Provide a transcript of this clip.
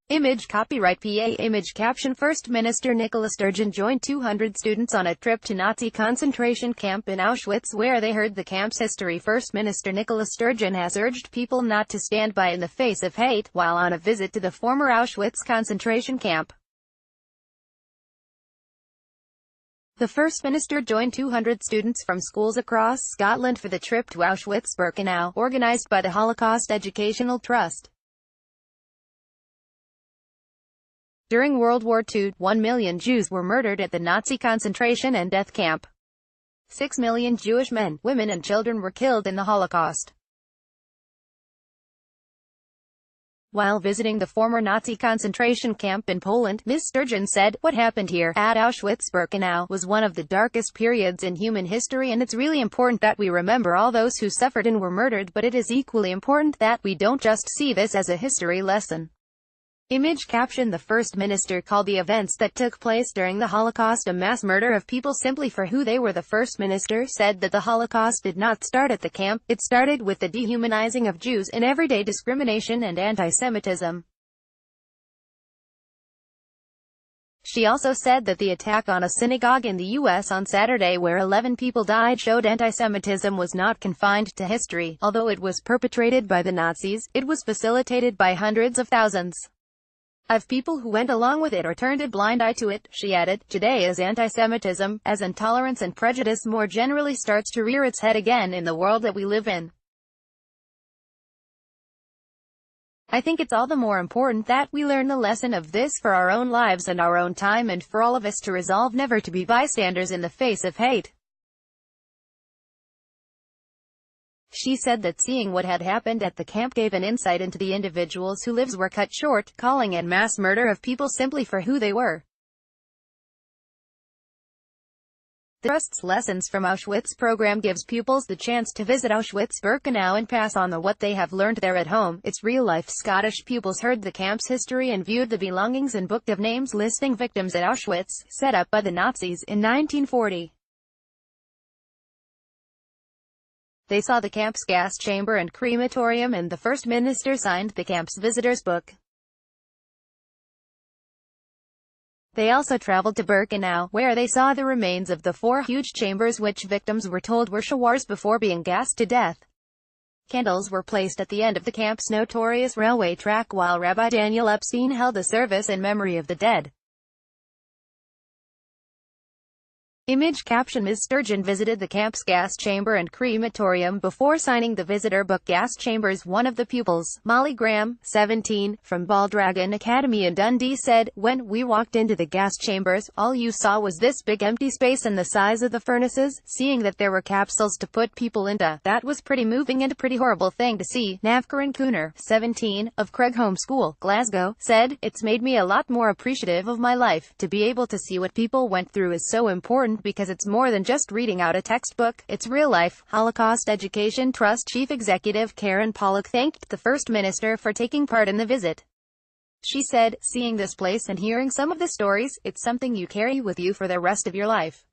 Image copyright PA Image caption First Minister Nicola Sturgeon joined 200 students on a trip to Nazi concentration camp in Auschwitz where they heard the camp's history. First Minister Nicola Sturgeon has urged people not to stand by in the face of hate, while on a visit to the former Auschwitz concentration camp. The First Minister joined 200 students from schools across Scotland for the trip to Auschwitz-Birkenau, organised by the Holocaust Educational Trust. During World War II, 1 million Jews were murdered at the Nazi concentration and death camp. 6 million Jewish men, women and children were killed in the Holocaust. While visiting the former Nazi concentration camp in Poland, Ms. Sturgeon said, "What happened here, at Auschwitz-Birkenau, was one of the darkest periods in human history, and it's really important that we remember all those who suffered and were murdered, but it is equally important that we don't just see this as a history lesson." Image caption The First Minister called the events that took place during the Holocaust a mass murder of people simply for who they were. The First Minister said that the Holocaust did not start at the camp, it started with the dehumanizing of Jews and everyday discrimination and anti-Semitism. She also said that the attack on a synagogue in the U.S. on Saturday where 11 people died showed anti-Semitism was not confined to history. Although it was perpetrated by the Nazis, it was facilitated by hundreds of thousands of people who went along with it or turned a blind eye to it. She added, "Today as anti-Semitism, as intolerance and prejudice more generally starts to rear its head again in the world that we live in, I think it's all the more important that we learn the lesson of this for our own lives and our own time, and for all of us to resolve never to be bystanders in the face of hate." She said that seeing what had happened at the camp gave an insight into the individuals whose lives were cut short, calling it mass murder of people simply for who they were. The Trust's Lessons from Auschwitz program gives pupils the chance to visit Auschwitz-Birkenau and pass on what they have learned there at home. It's real-life. Scottish pupils heard the camp's history and viewed the belongings and book of names listing victims at Auschwitz, set up by the Nazis in 1940. They saw the camp's gas chamber and crematorium, and the First Minister signed the camp's visitors book. They also traveled to Birkenau, where they saw the remains of the 4 huge chambers which victims were told were showers before being gassed to death. Candles were placed at the end of the camp's notorious railway track while Rabbi Daniel Epstein held a service in memory of the dead. Image caption Ms. Sturgeon visited the camp's gas chamber and crematorium before signing the visitor book. Gas chambers. One of the pupils, Molly Graham, 17, from Baldragon Academy in Dundee said, "When we walked into the gas chambers, all you saw was this big empty space and the size of the furnaces. Seeing that there were capsules to put people into, that was pretty moving and a pretty horrible thing to see." Navkaran Cooner, 17, of Craigholme School, Glasgow, said, "It's made me a lot more appreciative of my life. To be able to see what people went through is so important because it's more than just reading out a textbook, it's real life." Holocaust Education Trust Chief Executive Karen Pollock thanked the First Minister for taking part in the visit. She said, "Seeing this place and hearing some of the stories, it's something you carry with you for the rest of your life."